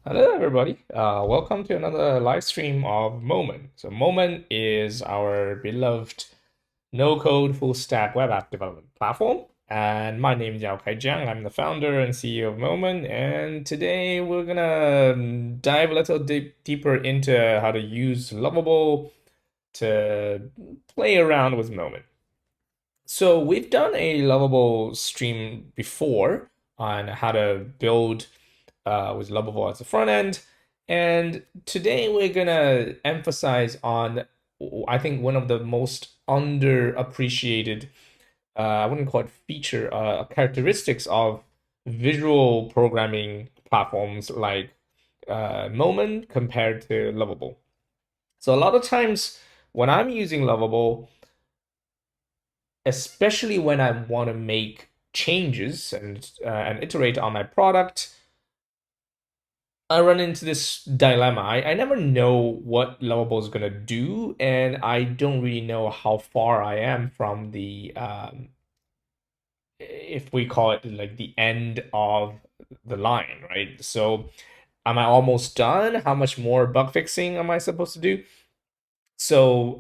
Hello, everybody. Welcome to another live stream of Momen. So, Momen is our beloved no-code full-stack web app development platform. And my name is Yao Kai Jiang. I'm the founder and CEO of Momen. And today we're gonna dive a little deeper into how to use Lovable to play around with Momen. So we've done a Lovable stream before on how to build with Lovable as the front end. And today we're gonna emphasize on, I think, one of the most underappreciated, I wouldn't call it feature, characteristics of visual programming platforms like Moment compared to Lovable. So a lot of times when I'm using Lovable, especially when I want to make changes and iterate on my product, I run into this dilemma. I never know what Lovable is gonna do, and I don't really know how far I am from the if we call it like the end of the line, right? So am I almost done? How much more bug fixing am I supposed to do? So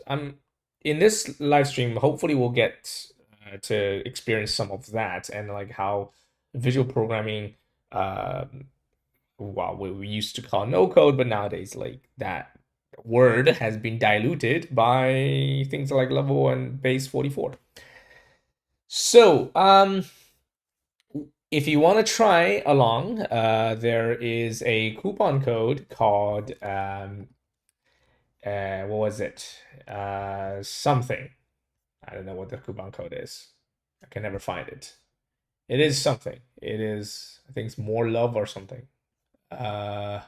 I'm in this live stream. Hopefully, we'll get to experience some of that and like how visual programming. Well, we used to call no code, but nowadays, like that word has been diluted by things like Level and Base 44. So, if you want to try along, there is a coupon code called what was it? Something. I don't know what the coupon code is. I can never find it. It is something. It is, I think it's more love or something. Uh,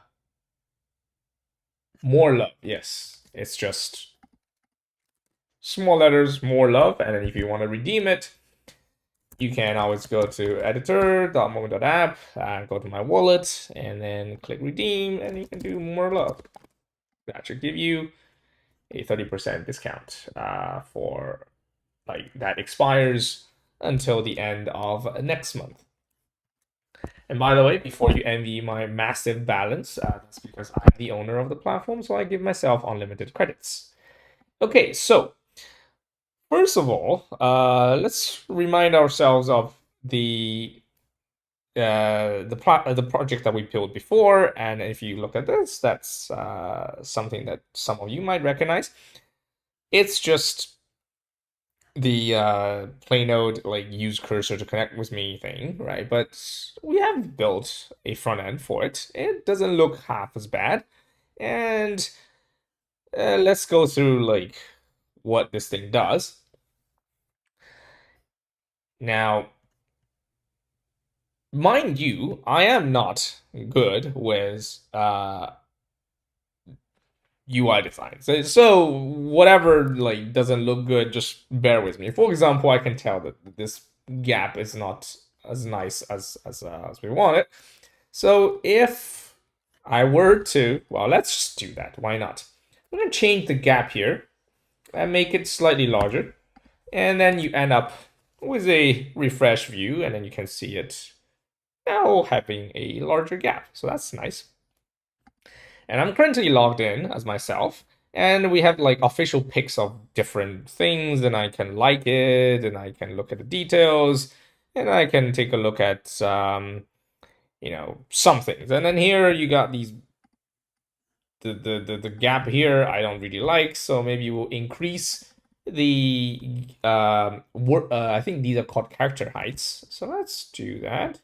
more love. Yes, it's just small letters, more love. And then if you want to redeem it, you can always go to editor.momen.app and go to my wallet and then click redeem and you can do more love. That should give you a 30% discount for like that expires until the end of next month. And by the way, before you envy my massive balance, that's because I'm the owner of the platform, so I give myself unlimited credits. Okay, so first of all, let's remind ourselves of the project that we built before, and if you look at this, that's something that some of you might recognize. It's just the plain old like use cursor to connect with me thing, right? But we have built a front end for it. It doesn't look half as bad, and let's go through like what this thing does. Now, mind you, I am not good with UI design. So whatever like doesn't look good, just bear with me. For example, I can tell that this gap is not as nice as we want it. So if I were to, well, let's just do that. Why not? I'm gonna change the gap here and make it slightly larger, and then you end up with a refresh view, and then you can see it now having a larger gap. So that's nice. And I'm currently logged in as myself, and we have like official pics of different things, and I can like it, and I can look at the details, and I can take a look at some things. And then here you got these the gap here I don't really like, so maybe we'll increase the I think these are called character heights. So let's do that.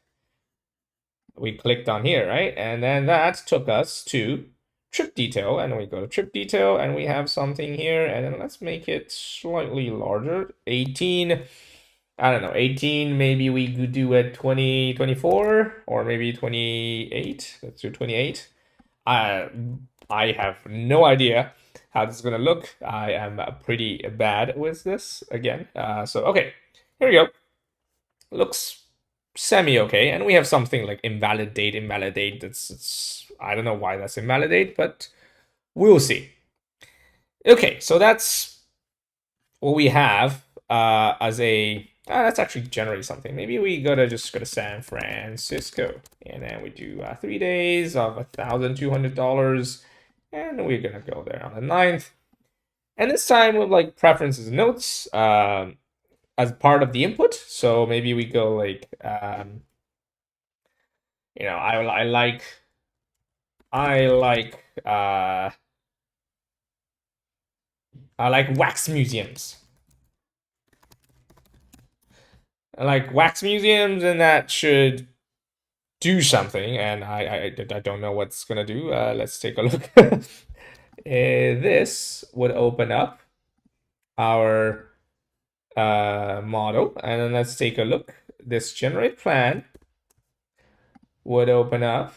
We clicked on here, right? And then that took us to trip detail, and we go to trip detail and we have something here, and then let's make it slightly larger. 18, I don't know, 18, maybe we could do it 20, 24, or maybe 28. Let's do 28. I have no idea how this is gonna look. I am pretty bad with this again. So okay, here we go. Looks semi okay, and we have something like invalidate. It's I don't know why that's invalidate, but we'll see. Okay, so that's what we have as a Let's actually generate something. Maybe we just go to San Francisco, and then we do 3 days of $1,200, and we're gonna go there on the 9th. And this time with like preferences and notes as part of the input. So maybe we go like, I like wax museums. I like wax museums, and that should do something. And I don't know what's gonna do. Let's take a look. This would open up our model, and then let's take a look. This generate plan would open up.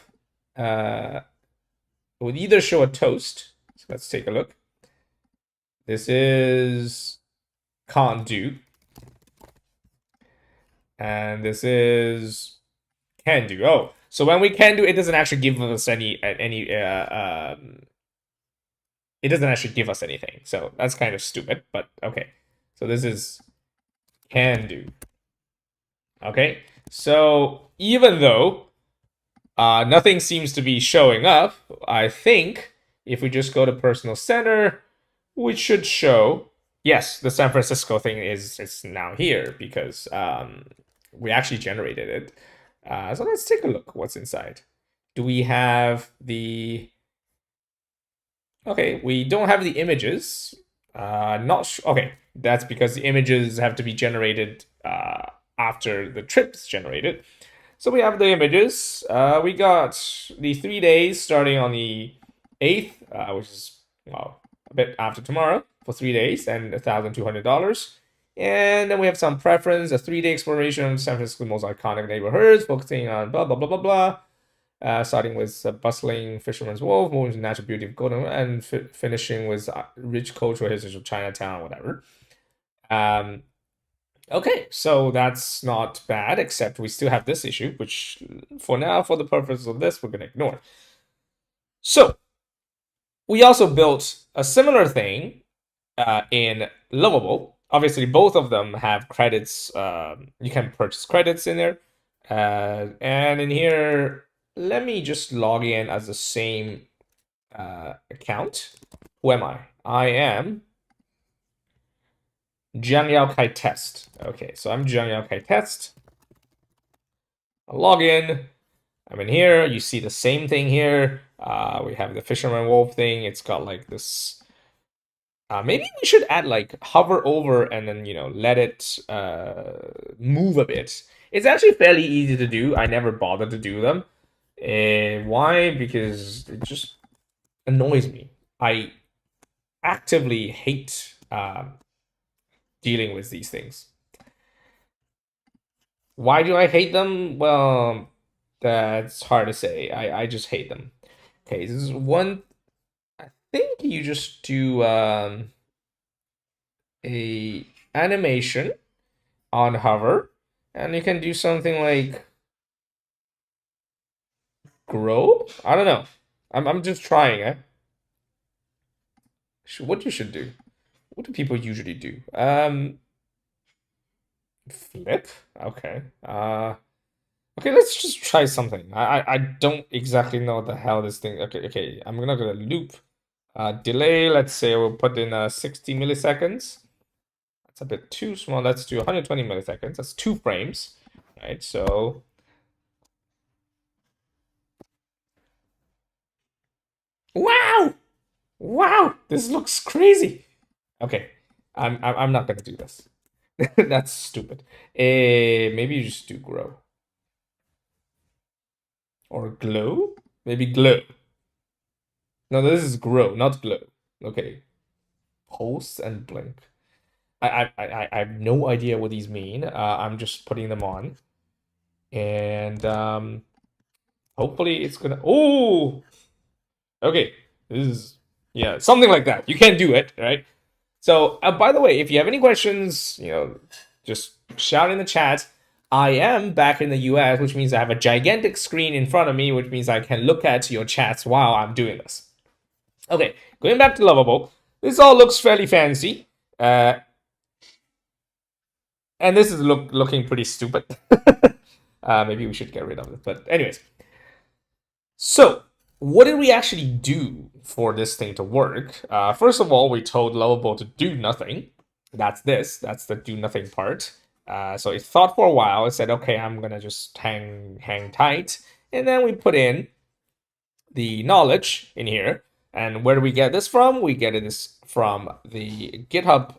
Would either show a toast. So let's take a look. This is can't do. And this is can do. Oh, so when we can do, it doesn't actually give us any it doesn't actually give us anything. So that's kind of stupid, but okay. So this is can do. Okay, so even though nothing seems to be showing up, I think if we just go to personal center, we should show, yes, the San Francisco thing is now here because we actually generated it. So let's take a look what's inside. Do we have the... Okay, we don't have the images. Okay, that's because the images have to be generated after the trip's generated. So we have the images. We got the 3 days starting on the 8th, which is, well, a bit after tomorrow for 3 days and $1,200. And then we have some preference, a 3-day exploration of San Francisco's most iconic neighborhoods, focusing on blah, blah, blah, blah, blah. Starting with bustling Fisherman's Wharf, moving to natural beauty of Golden, and finishing with rich cultural heritage of Chinatown, whatever. Okay, so that's not bad, except we still have this issue, which for now, for the purpose of this, we're going to ignore. So we also built a similar thing in Lovable. Obviously, both of them have credits. You can purchase credits in there. And in here, let me just log in as the same account. Who am I? I am Jiang Yao Kai Test. Okay, so I'm Jiang Yao Kai Test. I'll log in. I'm in here. You see the same thing here. We have the Fisherman Wolf thing. It's got like this. Maybe we should add like hover over and then, let it move a bit. It's actually fairly easy to do. I never bothered to do them. Why? Because it just annoys me. I actively hate dealing with these things. Why do I hate them? Well, that's hard to say. I just hate them. Okay, this is one. I think you just do a animation on hover, and you can do something like grow. I don't know. I'm just trying it. What you should do? What do people usually do? Flip. Okay. Okay, let's just try something. I don't exactly know what the hell this thing. Okay. I'm gonna loop. Delay. Let's say we'll put in 60 milliseconds. That's a bit too small. Let's do 120 milliseconds. That's 2 frames, right? So. Wow! Wow! This looks crazy. Okay, I'm not gonna do this. That's stupid. Maybe you just do grow. Or glow? Maybe glow. No, this is grow, not glow. Okay. Pulse and blink. I have no idea what these mean. I'm just putting them on. And hopefully it's gonna... Oh! Okay. This is... Yeah, something like that. You can do it, right? So, by the way, if you have any questions, just shout in the chat. I am back in the US, which means I have a gigantic screen in front of me, which means I can look at your chats while I'm doing this. Okay, going back to Lovable. This all looks fairly fancy. And this is looking pretty stupid. Maybe we should get rid of it. But anyways, so what did we actually do for this thing to work? First of all, we told Lovable to do nothing. That's this. That's the do nothing part. So it thought for a while. It said, okay, I'm gonna just hang tight, and then we put in the knowledge in here. And where do we get this from? We get this from the GitHub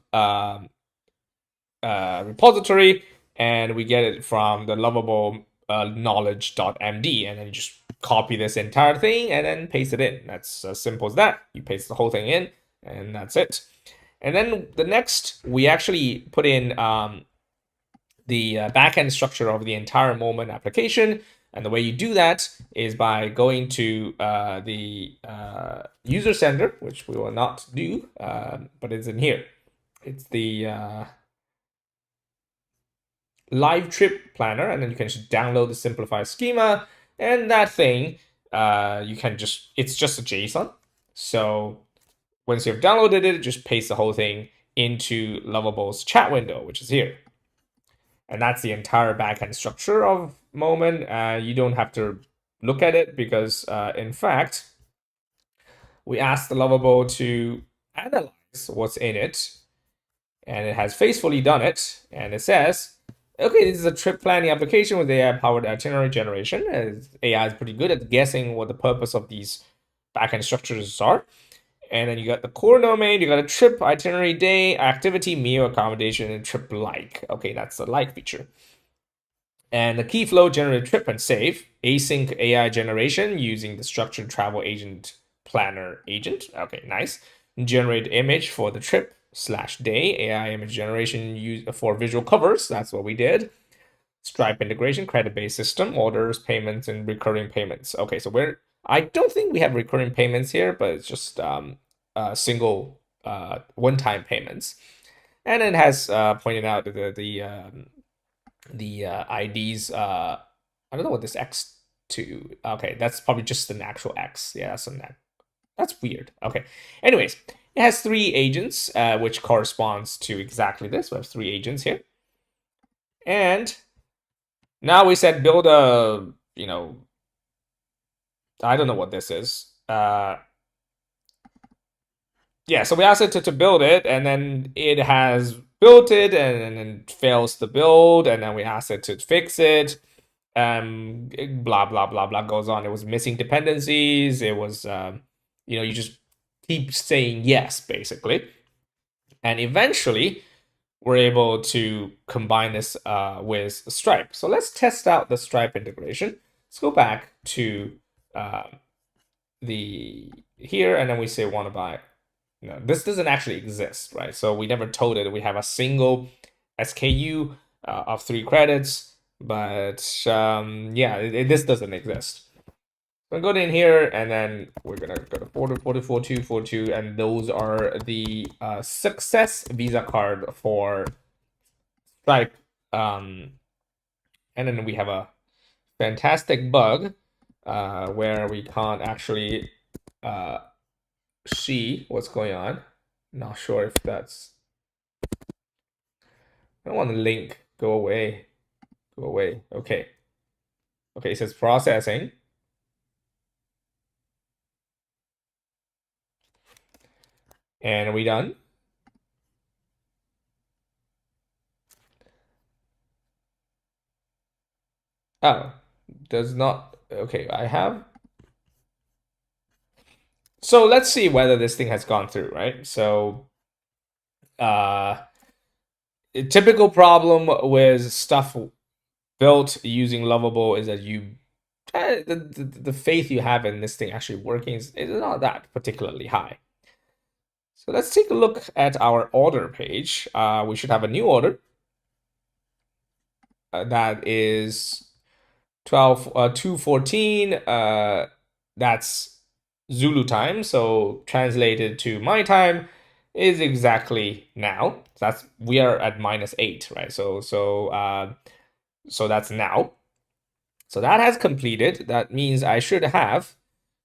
repository, and we get it from the lovable knowledge.md, and then you just copy this entire thing and then paste it in. That's as simple as that. You paste the whole thing in, and that's it. And then the next, we actually put in the backend structure of the entire Momen application. And the way you do that is by going to the user center, which we will not do, but it's in here. It's the live trip planner, and then you can just download the simplified schema, and that thing you can just, it's just a JSON. So once you've downloaded it, just paste the whole thing into Lovable's chat window, which is here. And that's the entire backend structure of Momen. You don't have to look at it because in fact we asked the Lovable to analyze what's in it, and it has faithfully done it. And it says, okay, this is a trip planning application with AI-powered itinerary generation. AI is pretty good at guessing what the purpose of these backend structures are. And then you got the core domain, you got a trip, itinerary, day, activity, meal, accommodation, and trip like. Okay, that's the like feature. And the key flow generate trip and save, async AI generation using the structured travel agent planner agent. Okay, nice. Generate image for the trip / day, AI image generation used for visual covers. That's what we did. Stripe integration, credit-based system, orders, payments, and recurring payments. Okay, so I don't think we have recurring payments here, but it's just single one-time payments. And it has pointed out the IDs. I don't know what this X2. Okay, that's probably just an actual X. Yeah, that's weird. Okay. Anyways, it has 3 agents, which corresponds to exactly this. We have 3 agents here. And now we said build a, I don't know what this is. Yeah, so we asked it to build it, and then it has built it, and then fails to build, and then we asked it to fix it. Blah blah blah blah goes on. It was missing dependencies. It was, you just keep saying yes, basically, and eventually we're able to combine this with Stripe. So let's test out the Stripe integration. Let's go back to the here, and then we say want to buy. No, this doesn't actually exist, right? So we never told it we have a single SKU of 3 credits, but yeah, this doesn't exist. So go in here, and then we're gonna go to 424242, and those are the success Visa card for Stripe. And then we have a fantastic bug where we can't actually see what's going on. Not sure if that's. I don't want the link. Go away. Go away. Okay. Okay, it says processing. And are we done? Oh, does not. Okay, I have. So let's see whether this thing has gone through, right? So, a typical problem with stuff built using Lovable is that the faith you have in this thing actually working is not that particularly high. So let's take a look at our order page. We should have a new order that is 2:14. That's Zulu time, so translated to my time is exactly now. We are at -8, right? So that's now. So that has completed. That means I should have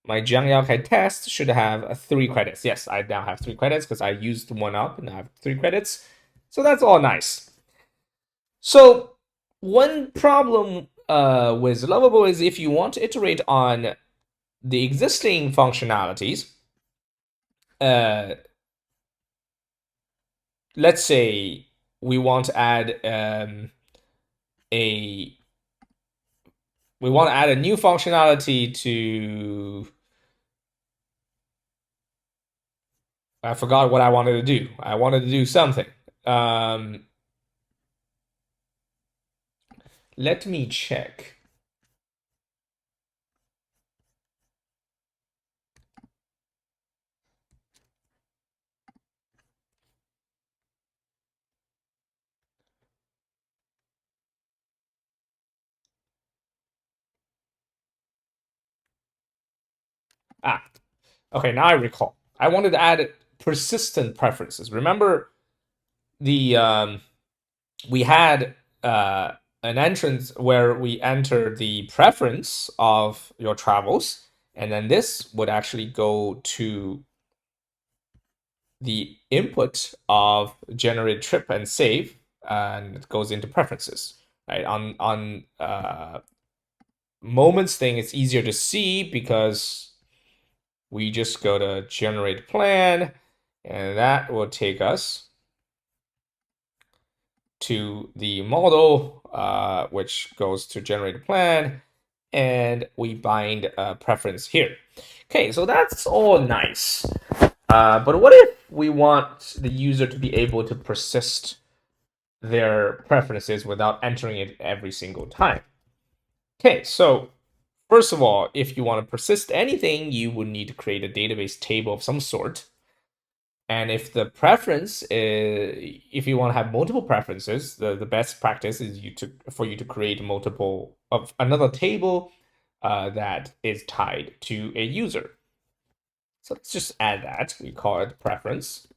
my Jiang Yaokai test should have 3 credits. Yes, I now have 3 credits because I used one up and I have 3 credits. So that's all nice. So one problem with Lovable is if you want to iterate on the existing functionalities, uh, let's say we want to add a a new functionality to, I forgot what I wanted to do. I wanted to do something. Um, Let me check. Ah, okay, now I recall. I wanted to add persistent preferences. Remember the we had an entrance where we enter the preference of your travels, and then this would actually go to the input of generate trip and save, and it goes into preferences. Right on moments thing, it's easier to see because we just go to generate plan, and that will take us to the model, which goes to generate a plan, and we bind a preference here. Okay, so that's all nice. But what if we want the user to be able to persist their preferences without entering it every single time? Okay, so first of all, if you want to persist anything, you would need to create a database table of some sort. And if the preference is, if you want to have multiple preferences, the best practice is for you to create multiple of another table that is tied to a user. So let's just add that. We call it preference.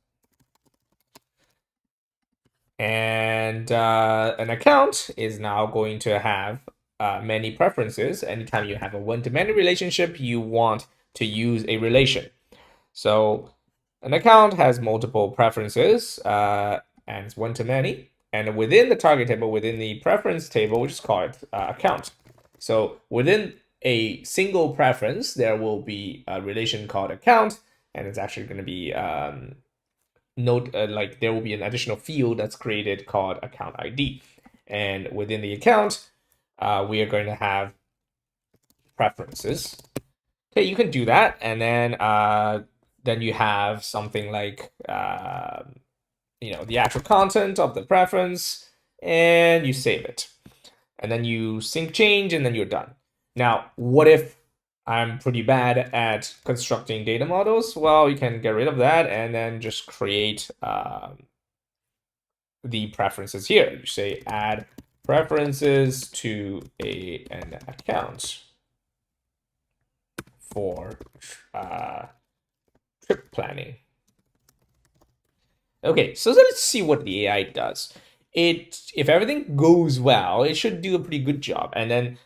And an account is now going to have many preferences. Anytime you have a one-to-many relationship, you want to use a relation. So an account has multiple preferences and it's one-to-many. And within the target table, within the preference table, we just call it account. So within a single preference, there will be a relation called account, and it's actually going to be like there will be an additional field that's created called account ID. And within the account, we are going to have preferences. Okay, you can do that, and then you have something like the actual content of the preference, and you save it, and then you sync change, and then you're done. Now, what if I'm pretty bad at constructing data models? Well, you can get rid of that and then just create the preferences here. You say add preferences to an account for trip planning. Okay, so let's see what the AI does. If everything goes well, it should do a pretty good job. And then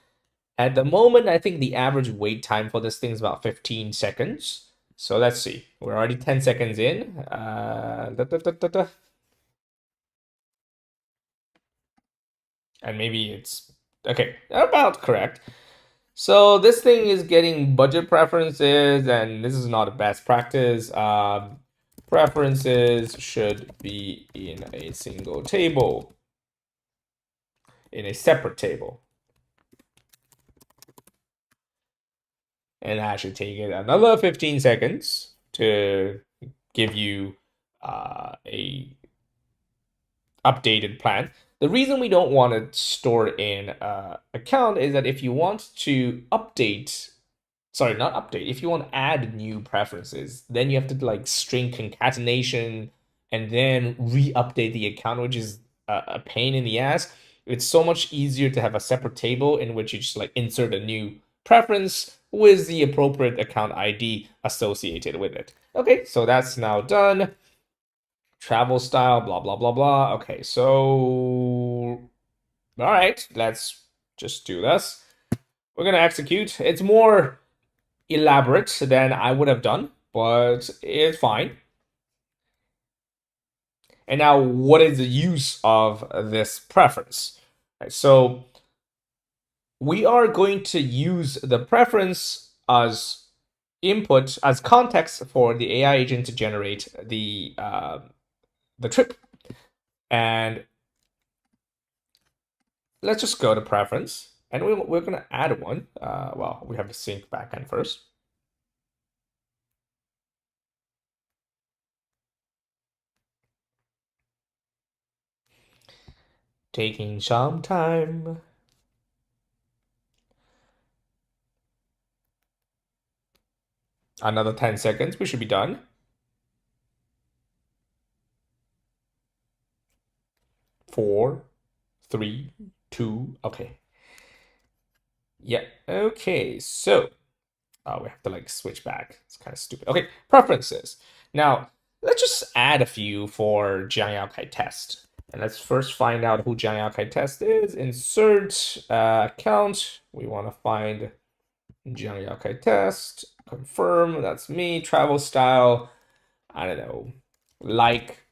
at the moment, I think the average wait time for this thing is about 15 seconds. So let's see. We're already 10 seconds in. And maybe it's okay, about correct. So this thing is getting budget preferences, and this is not a best practice. Preferences should be in a single table, in a separate table. And that should take it another 15 seconds to give you a updated plan. The reason we don't want to store in account is that if you want to update, sorry, not update, if you want to add new preferences, then you have to like string concatenation and then re-update the account, which is a pain in the ass. It's so much easier to have a separate table in which you just like insert a new preference with the appropriate account ID associated with it. Okay, so that's now done. Travel style, blah, blah, blah, blah. Okay, so, all right, let's just do this. We're gonna execute. It's more elaborate than I would have done, but it's fine. And now, what is the use of this preference? Right, so we are going to use the preference as input, as context for the AI agent to generate the trip. And let's just go to preference, and we're going to add one. Well, we have to sync backend first. Taking some time. Another 10 seconds, we should be done. 4, 3, 2, okay. Yeah, okay, so we have to like switch back. It's kind of stupid. Okay, preferences. Now, let's just add a few for Jiang Yaokai test. And let's first find out who Jiang Yaokai test is. Insert account. We want to find Jiang Yaokai test. Confirm, that's me. Travel style, I don't know, like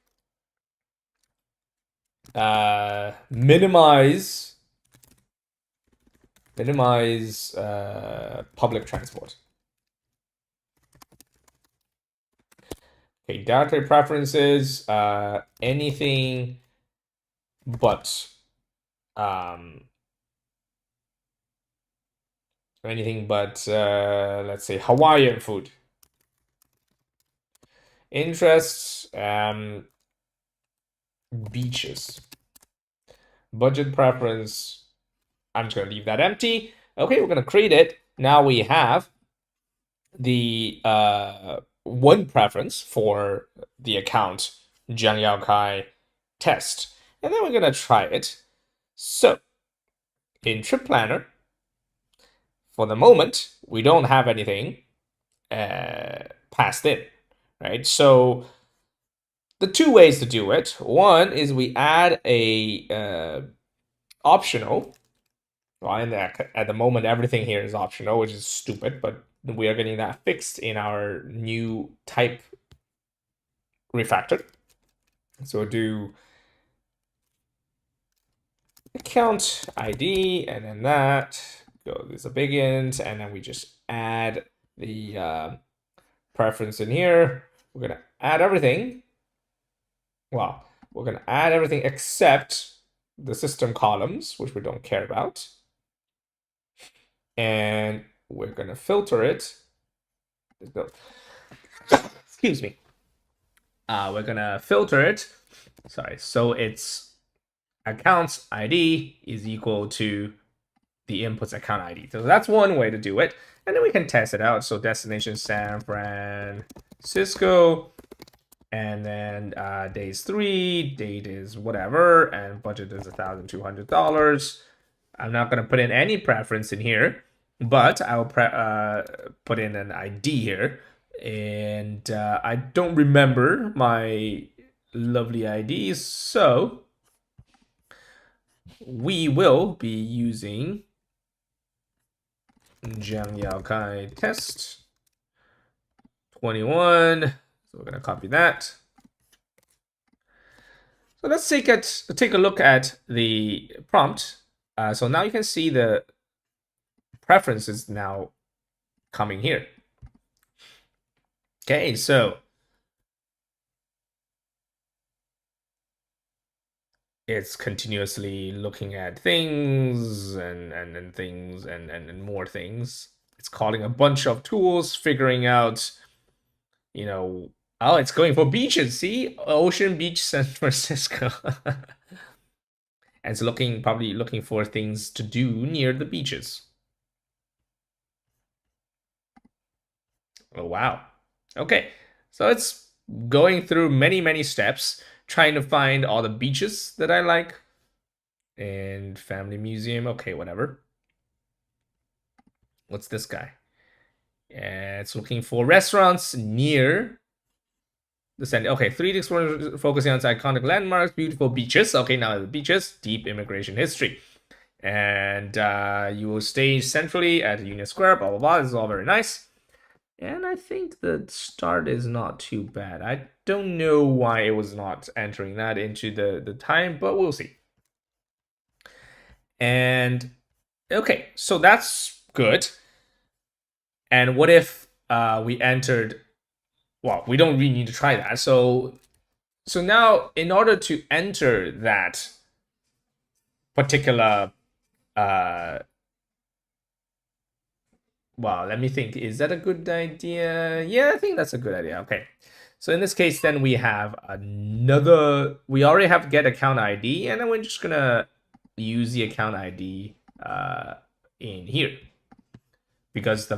minimize public transport. Okay, dietary preferences, anything but let's say Hawaiian food. Interests, beaches. Budget preference, I'm just gonna leave that empty. Okay, we're gonna create it. Now we have the one preference for the account Jiang Yaokai test, and then we're gonna try it. So in trip planner, for the moment, we don't have anything passed in, right? So the two ways to do it. One is we add a optional. Well, and at the moment, everything here is optional, which is stupid, but we are getting that fixed in our new type refactor. So we'll do account ID, and then that goes a big int, and then we just add the preference in here. We're gonna add everything. Well, we're gonna add everything except the system columns, which we don't care about. And we're gonna filter it. Excuse me. We're gonna filter it. Sorry, so it's accounts ID is equal to the inputs account ID. So that's one way to do it. And then we can test it out. So destination San Francisco, and then days 3, date is whatever, and budget is $1,200. I'm not gonna put in any preference in here, but I'll put in an ID here. And I don't remember my lovely IDs, so we will be using Jiang Yaokai test 21. So we're gonna copy that. So let's take a look at the prompt. So now you can see the preferences now coming here. Okay, so it's continuously looking at things and things and more things. It's calling a bunch of tools, figuring out, oh, it's going for beaches. See, Ocean Beach, San Francisco. And it's probably looking for things to do near the beaches. Oh, wow. Okay, so it's going through many steps, trying to find all the beaches that I like. And family museum, okay, whatever. What's this guy? It's looking for restaurants near the center. Okay, 3D Explorer focusing on iconic landmarks, beautiful beaches. Okay, now the beaches, deep immigration history. And you will stay centrally at Union Square, blah, blah, blah. This is all very nice. And I think the start is not too bad. I don't know why it was not entering that into the time, but we'll see. And okay, so that's good. And what if we entered? Well, we don't really need to try that. So now, in order to enter that particular, uh, well, let me think. Is that a good idea? Yeah, I think that's a good idea. Okay. So in this case, then we have another. We already have get account ID, and then we're just gonna use the account ID in here because the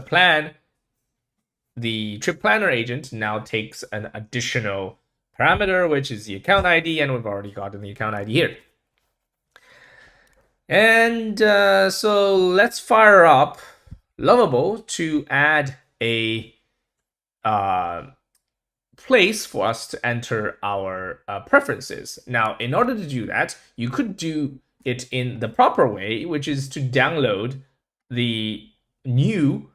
trip planner agent now takes an additional parameter, which is the account ID, and we've already gotten the account ID here. And so let's fire up Lovable to add a place for us to enter our preferences. Now, in order to do that, you could do it in the proper way, which is to download the new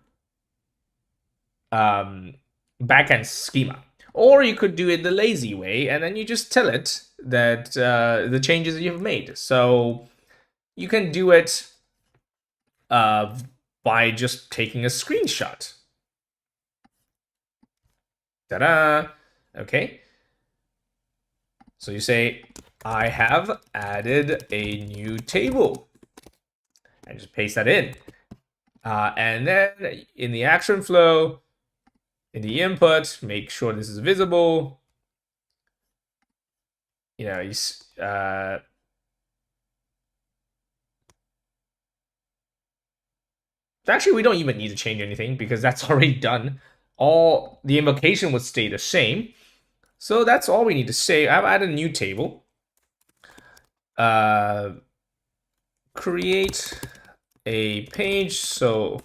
backend schema. Or you could do it the lazy way, and then you just tell it that the changes that you've made. So you can do it by just taking a screenshot. Ta-da! Okay. So you say, I have added a new table. And just paste that in. And then in the action flow, in the input, make sure this is visible. You know, actually, we don't even need to change anything because that's already done. All the invocation would stay the same. So that's all we need to say. I've added a new table. Create a page so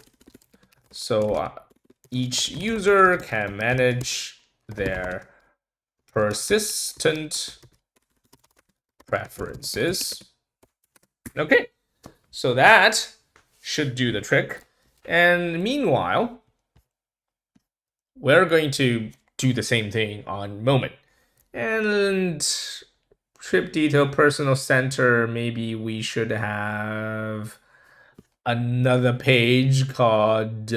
each user can manage their persistent preferences. Okay, so that should do the trick. And meanwhile, we're going to do the same thing on Momen. And trip detail personal center, maybe we should have another page called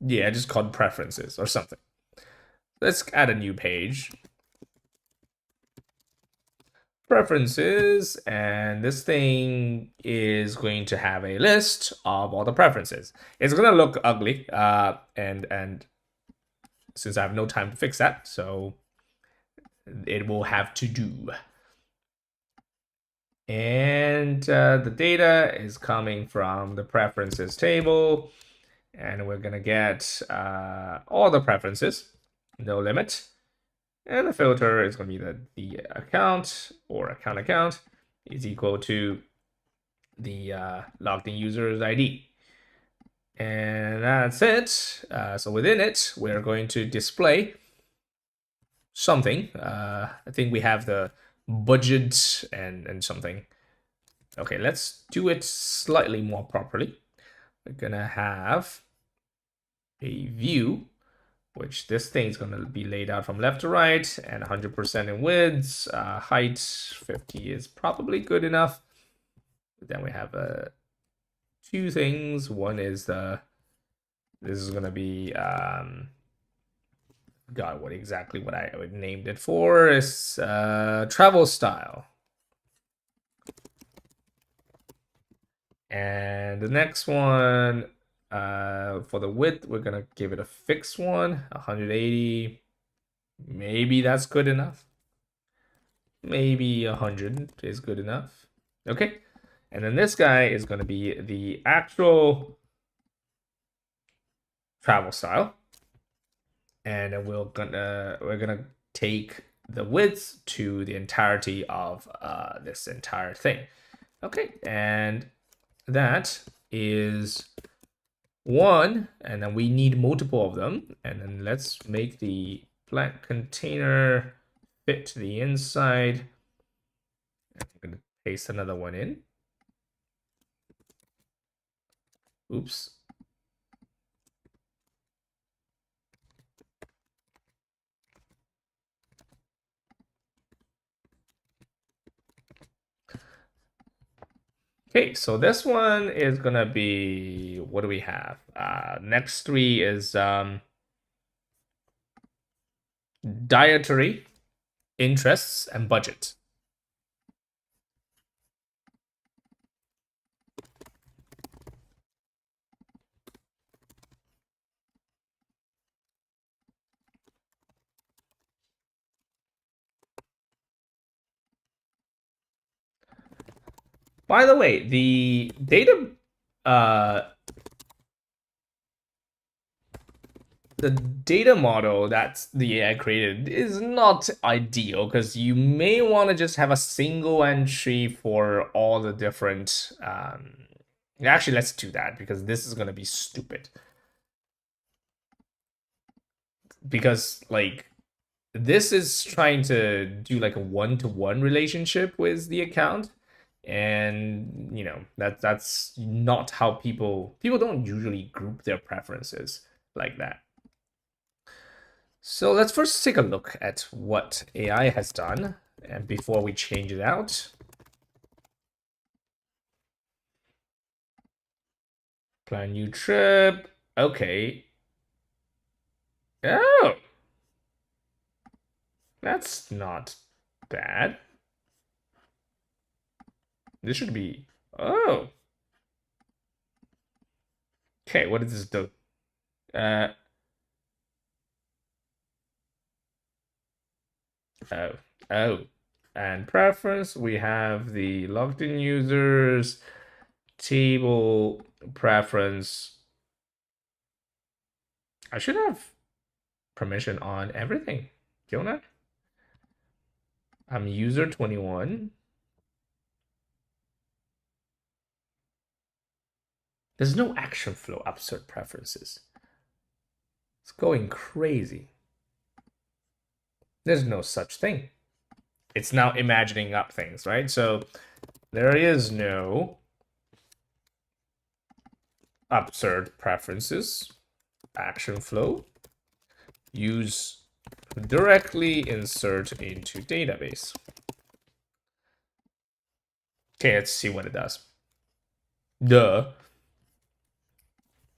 yeah, just called preferences or something. Let's add a new page. Preferences, and this thing is going to have a list of all the preferences. It's gonna look ugly, and since I have no time to fix that, so it will have to do. And the data is coming from the preferences table, and we're gonna get all the preferences, no limit. And the filter is going to be the account or account is equal to the logged in user's ID. And that's it. So within it, we're going to display something. I think we have the budget and something. Okay, let's do it slightly more properly. We're gonna have a view, which this thing is going to be laid out from left to right and 100% in widths. Height 50 is probably good enough. Then we have two things. One is this is going to be God, what exactly what I would named it for is travel style. And the next one, for the width, we're gonna give it a fixed one, 180. Maybe that's good enough. Maybe 100 is good enough. Okay. And then this guy is going to be the actual travel style. And then we're gonna take the width to the entirety of this entire thing. Okay, and that is one, and then we need multiple of them. And then let's make the blank container fit to the inside. I'm gonna paste another one in. Oops. Okay, so this one is gonna be, what do we have? Next three is dietary, interests, and budget. By the way, uh, the data model that the AI created is not ideal because you may want to just have a single entry for all the different. Actually, let's do that because this is going to be stupid. Because, like, this is trying to do like a one-to-one relationship with the account, and that's not how people don't usually group their preferences like that. So let's first take a look at what AI has done, and before we change it out. Plan new trip. Okay. Oh, that's not bad. This should be. Oh. Okay, what does this do? Uh, oh, oh. And preference, we have the logged in users, table preference. I should have permission on everything, don't I? I'm user 21. There's no action flow upsert preferences. It's going crazy. There's no such thing. It's now imagining up things, right? So there is no upsert preferences, action flow, use directly insert into database. Okay, let's see what it does. Duh.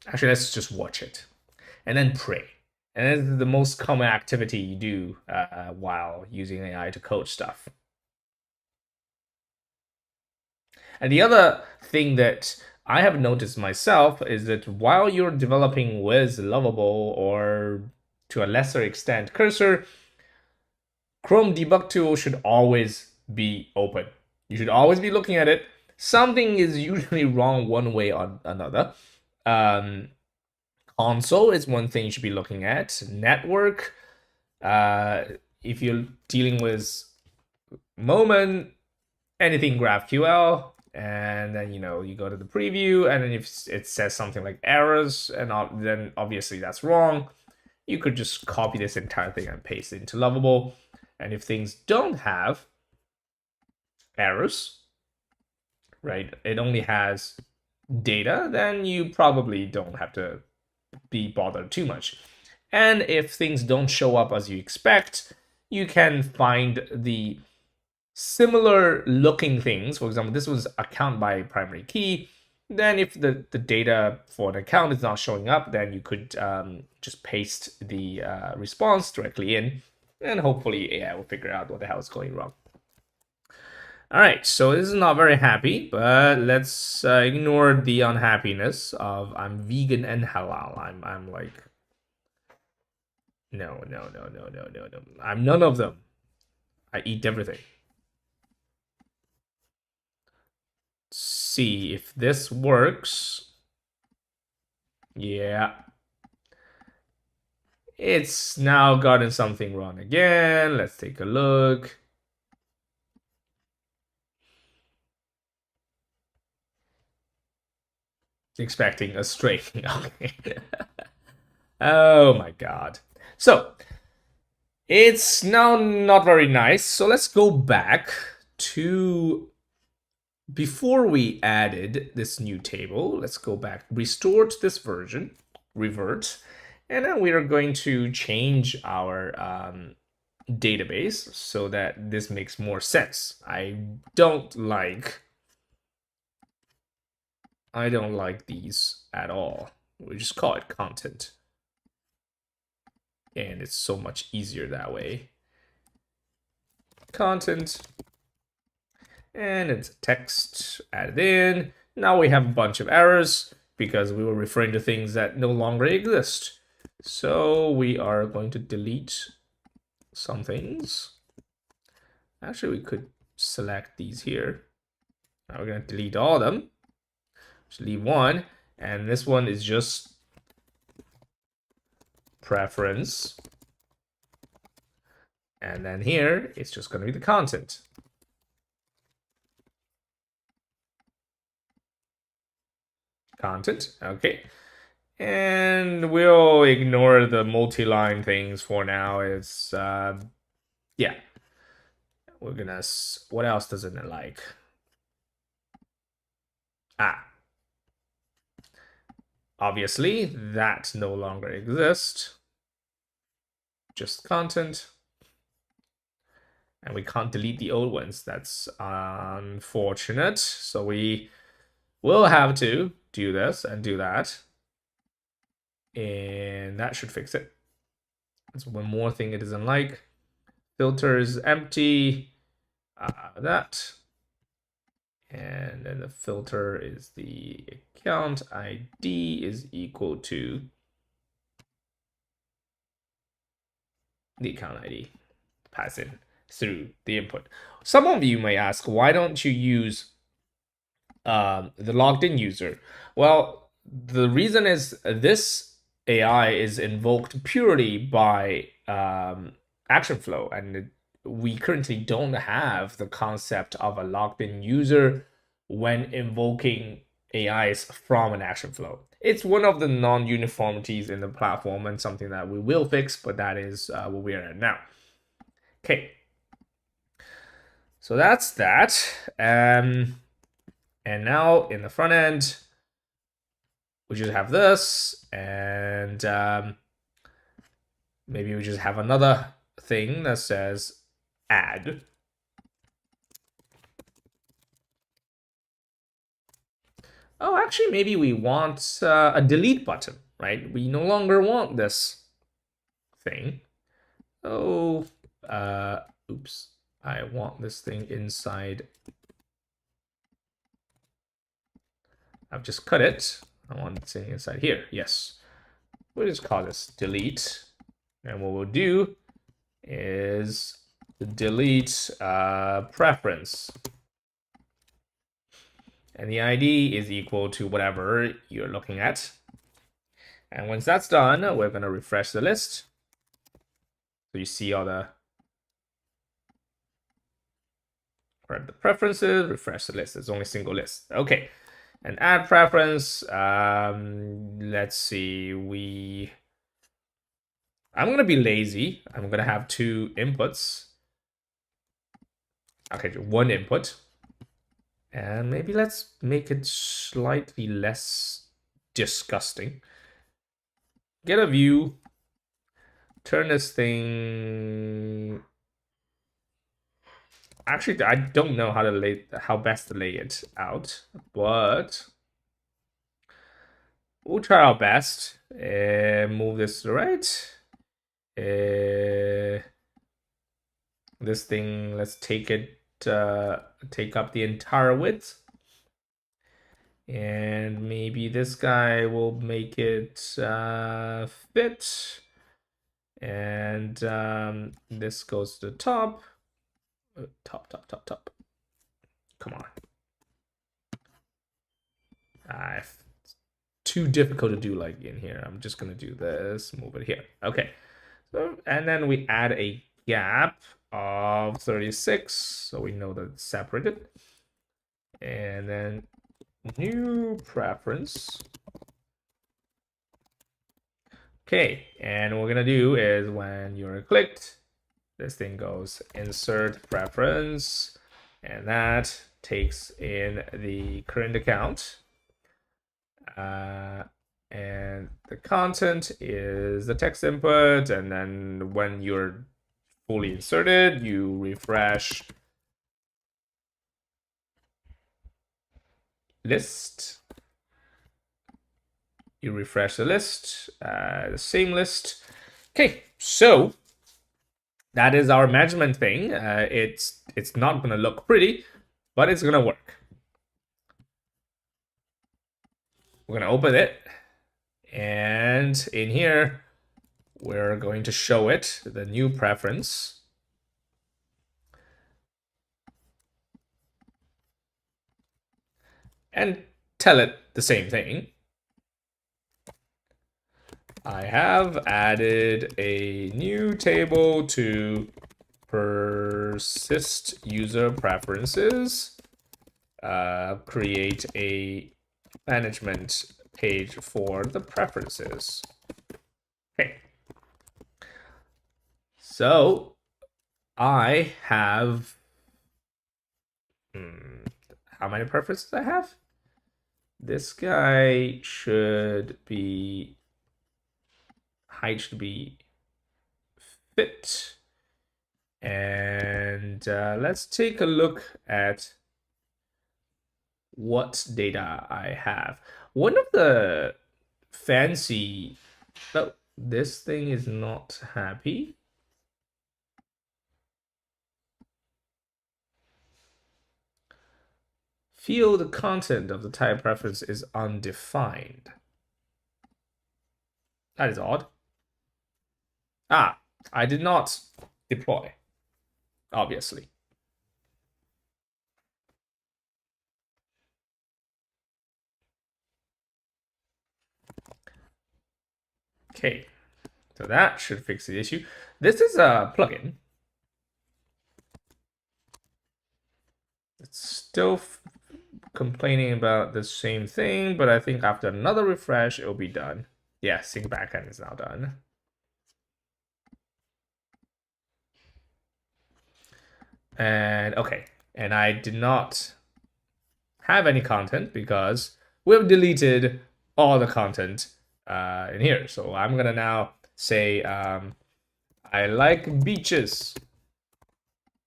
Actually, let's just watch it and then pray. And that's the most common activity you do while using AI to code stuff. And the other thing that I have noticed myself is that while you're developing with Lovable or to a lesser extent Cursor, Chrome Debug Tool should always be open. You should always be looking at it. Something is usually wrong one way or another. Console is one thing you should be looking at. Network, if you're dealing with Momen, anything GraphQL, and then you go to the preview, and then if it says something like errors, and then obviously that's wrong, you could just copy this entire thing and paste it into Lovable. And if things don't have errors, right, it only has data, then you probably don't have to be bothered too much. And if things don't show up as you expect, you can find the similar looking things. For example, this was account by primary key. Then if the data for an account is not showing up, then you could just paste the response directly in, and hopefully AI will figure out what the hell is going wrong. All right, so this is not very happy, but let's ignore the unhappiness of I'm vegan and halal. I'm like, no. I'm none of them. I eat everything. See if this works. Yeah. It's now gotten something wrong again. Let's take a look. Expecting a string. Okay. Oh my god. So it's now not very nice. So let's go back to before we added this new table. Let's go back, restore to this version, revert, and then we are going to change our database so that this makes more sense. I don't like I don't like these at all. We just call it content. And it's so much easier that way. Content. And it's text added in. Now we have a bunch of errors because we were referring to things that no longer exist. So we are going to delete some things. Actually, we could select these here. Now we're going to delete all of them. Just leave one. And this one is just preference. And then here, it's just going to be the content. Content, okay. And we'll ignore the multi-line things for now. It's, yeah. We're gonna, what else doesn't it like? Obviously, that no longer exists. Just content. And we can't delete the old ones. That's unfortunate. So we will have to do this and do that. And that should fix it. That's one more thing it doesn't like. Filter is empty. That. And then the filter is the account ID is equal to the account ID. Pass in through the input. Some of you may ask, why don't you use the logged in user? Well, the reason is this AI is invoked purely by action flow, and we currently don't have the concept of a logged in user when invoking AIs from an action flow. It's one of the non-uniformities in the platform and something that we will fix, but that is what we're at now. Okay. So that's that. And now in the front end, we just have this, and maybe we just have another thing that says add. Oh, actually, maybe we want a delete button, right? We no longer want this thing. Oh, oops. I want this thing inside. I've just cut it. I want this thing inside here. Yes. We'll just call this delete. And what we'll do is delete preference. And the ID is equal to whatever you're looking at. And once that's done, we're going to refresh the list. So you see all the preferences, refresh the list. There's only a single list. Okay. And add preference. Let's see. I'm going to be lazy. I'm going to have 2 inputs. Okay, one input. And maybe let's make it slightly less disgusting. Get a view. Turn this thing. Actually, I don't know how best to lay it out, but we'll try our best. Move this to the right. This thing, let's take it, take up the entire width. And maybe this guy will make it fit. And this goes to the top. Top. Come on. Too difficult to do like in here. I'm just gonna do this, move it here. Okay. So, and then we add a gap of 36, so we know that it's separated. And then new preference. Okay, and what we're gonna do is when you're clicked, this thing goes insert preference, and that takes in the current account. And the content is the text input, and then when you're fully inserted, you refresh list, You refresh the list, the same list. Okay, so that is our measurement thing. It's not gonna look pretty, but it's gonna work. We're gonna open it, and in here, we're going to show it the new preference. And tell it the same thing. I have added a new table to persist user preferences. Create a management page for the preferences. Okay. So I have how many preferences I have? This guy should be height should be fit. And let's take a look at what data I have. One of the fancy, oh, this thing is not happy. Field content of the type preference is undefined. That is odd. Ah, I did not deploy, obviously. Okay, so that should fix the issue. This is a plugin. It's still complaining about the same thing, but I think after another refresh, it'll be done. Yeah, Sync Backend is now done. And okay, and I did not have any content because we've deleted all the content in here. So I'm gonna now say I like beaches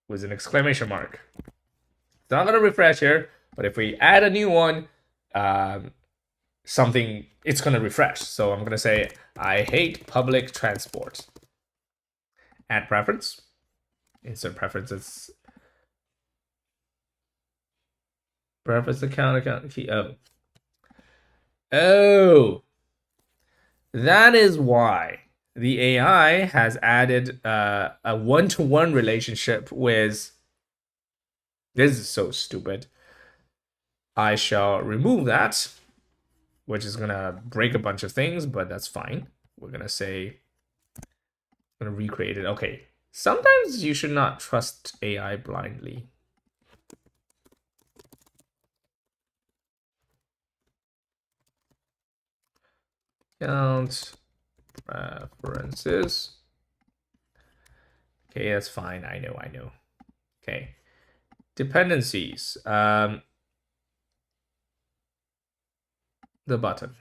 with an exclamation mark. It's not gonna refresh here, but if we add a new one, something it's gonna refresh. So I'm gonna say I hate public transport. Add preference. Insert preferences. Preference account key. Oh, that is why the AI has added a one-to-one relationship with. This is so stupid. I shall remove that, which is gonna break a bunch of things, but that's fine. We're gonna say, I'm gonna recreate it. Okay, sometimes you should not trust AI blindly. Count preferences. Okay, that's fine. I know. Okay. Dependencies. The button.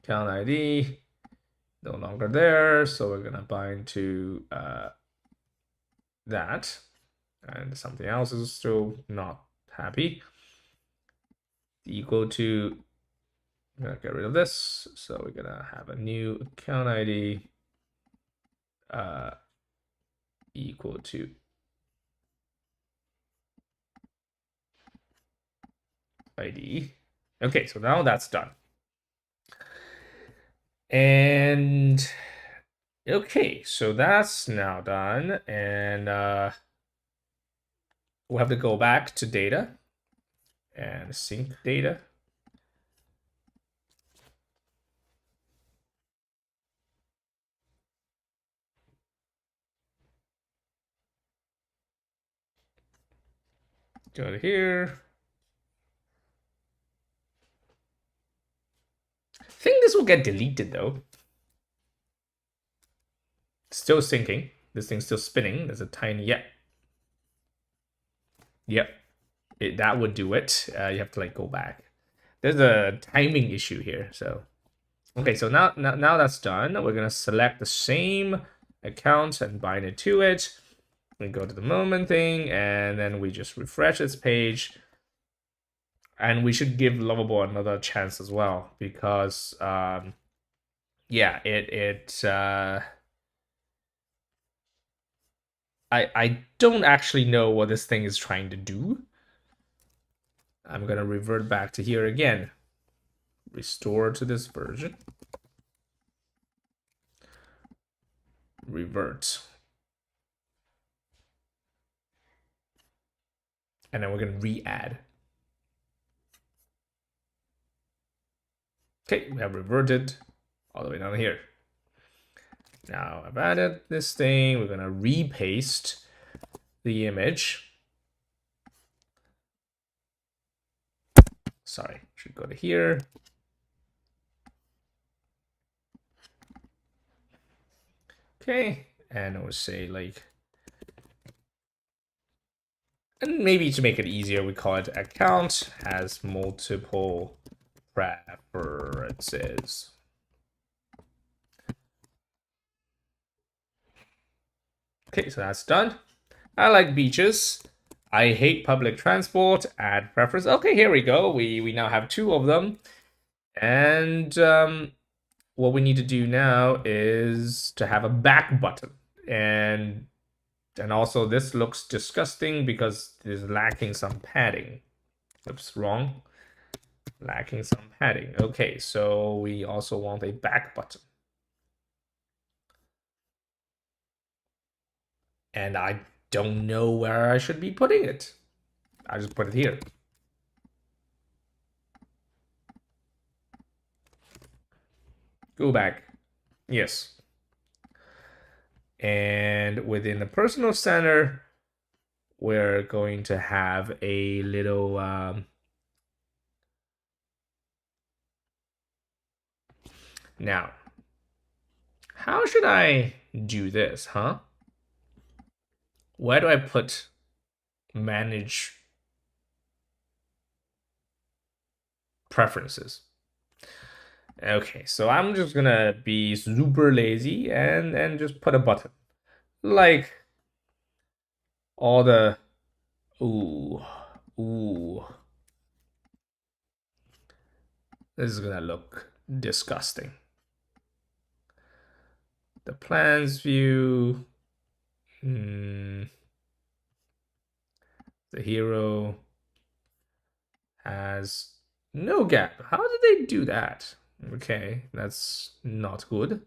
Count ID. No longer there. So we're gonna bind to that. And something else is still not happy. Equal to, I'm gonna get rid of this. So we're gonna have a new account ID equal to ID. Okay, so now that's done. And okay, so that's now done. And we'll have to go back to data and sync data. Go to here. I think this will get deleted though. Still syncing. This thing's still spinning. There's a tiny Yep. That would do it. You have to like go back. There's a timing issue here. So okay, so now that's done. We're gonna select the same account and bind it to it. We go to the Momen thing, and then we just refresh this page. And we should give Lovable another chance as well, because yeah, I don't actually know what this thing is trying to do. I'm gonna revert back to here again. Restore to this version. Revert. And then we're gonna re-add. Okay, we have reverted all the way down here. Now I've added this thing. We're gonna repaste the image. Sorry, should go to here. Okay, and I would say like, and maybe to make it easier, we call it account has multiple preferences. Okay, so that's done. I like beaches. I hate public transport. Add preference. Okay, here we go. We now have 2 of them. And what we need to do now is to have a back button. And also this looks disgusting because it is lacking some padding. Oops, wrong. Lacking some padding. Okay, so we also want a back button. And I don't know where I should be putting it. I just put it here. Go back. Yes. And within the personal center, we're going to have a little now, how should I do this, huh? Where do I put manage preferences? Okay, so I'm just gonna be super lazy and just put a button. Like all the ooh. This is gonna look disgusting. The plans view. The hero has no gap. How did they do that? Okay, that's not good.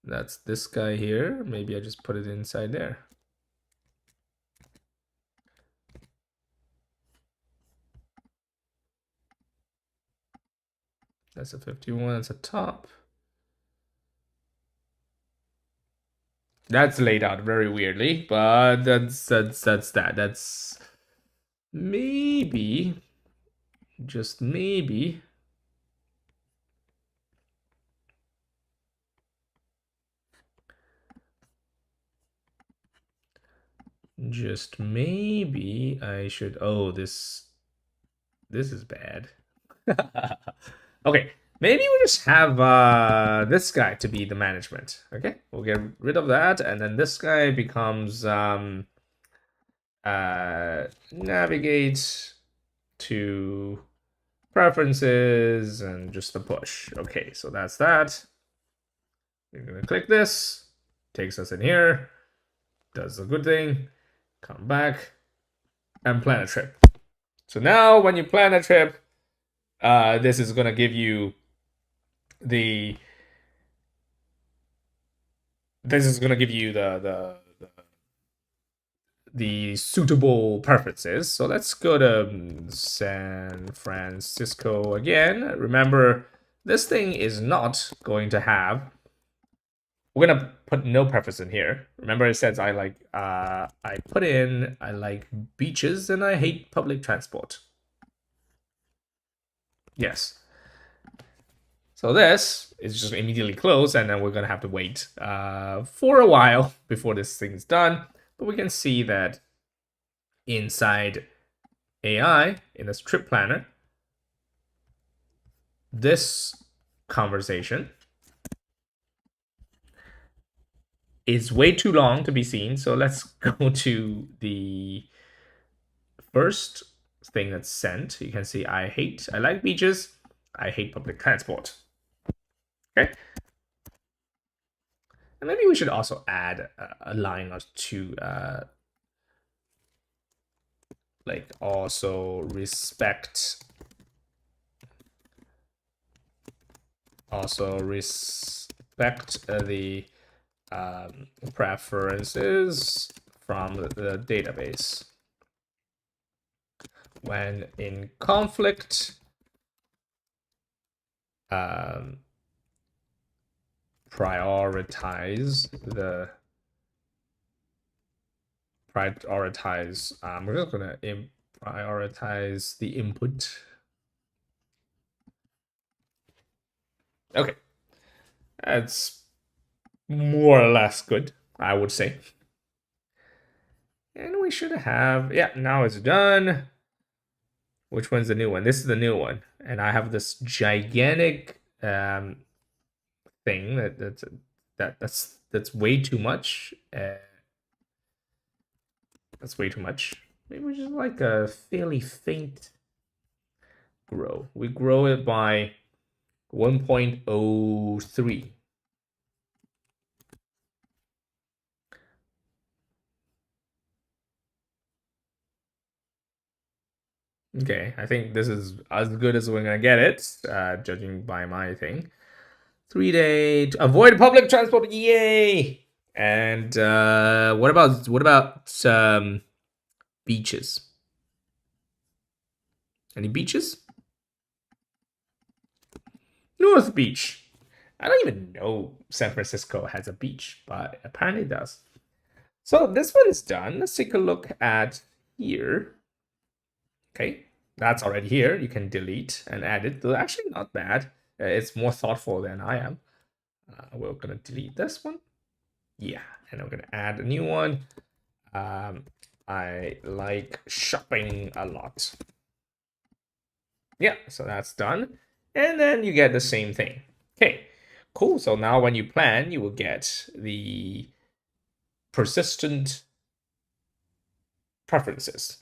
That's this guy here. Maybe I just put it inside there. That's a 51. That's a top. That's laid out very weirdly, but that's that. That's maybe, just maybe, just maybe I should. Oh, this is bad. Okay, maybe we just have this guy to be the management. Okay, we'll get rid of that, and then this guy becomes navigate to preferences and just the push. Okay, so that's that. We're gonna click this, takes us in here, does a good thing, come back, and plan a trip. So now when you plan a trip, this is gonna give you the the suitable preferences. So let's go to San Francisco again. Remember, this thing is not going to have. We're gonna put no preference in here. Remember, it says I like I like beaches and I hate public transport. Yes. So this is just immediately closed, and then we're gonna have to wait for a while before this thing's done. But we can see that inside AI, in this trip planner, this conversation is way too long to be seen. So let's go to the first thing that's sent. You can see I like beaches. I hate public transport. Okay. And maybe we should also add a line or two, like also respect the preferences from the database. When in conflict, prioritize. We're just gonna prioritize the input. Okay, that's more or less good, I would say. And we should have, yeah, now it's done. Which one's the new one? This is the new one. And I have this gigantic thing that's way too much. That's way too much. Maybe we just like a fairly faint grow. We grow it by 1.03. Okay, I think this is as good as we're gonna get it, judging by my thing. 3-day to avoid public transport, yay! And what about beaches? Any beaches? North Beach. I don't even know San Francisco has a beach, but apparently it does. So this one is done. Let's take a look at here. Okay, that's already here. You can delete and add it. They're actually not bad. It's more thoughtful than I am. We're gonna delete this one. Yeah, and I'm gonna add a new one. I like shopping a lot. Yeah, so that's done. And then you get the same thing. Okay, cool. So now when you plan, you will get the persistent preferences.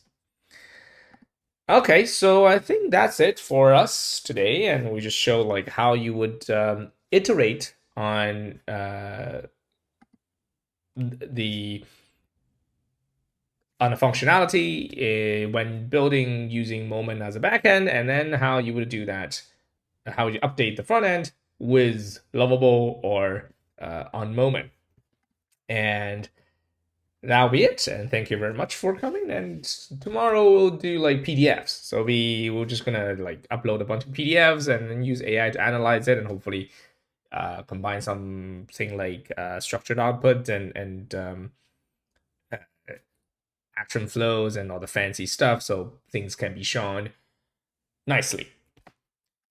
Okay, so I think that's it for us today, and we just show like how you would iterate on the functionality when building using Momen as a backend, and then how you would do that, how you update the front end with Lovable or on Momen. And that'll be it. And thank you very much for coming. And tomorrow we'll do like PDFs. So we're just gonna like upload a bunch of PDFs and then use AI to analyze it and hopefully combine something like structured output and action flows and all the fancy stuff so things can be shown nicely.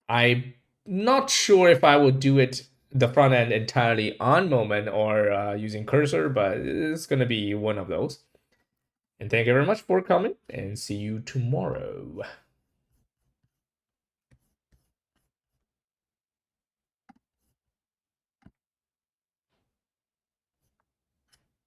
I'm not sure if I would do it the front end entirely on Moment or using cursor, but it's going to be one of those. And thank you very much for coming and see you tomorrow.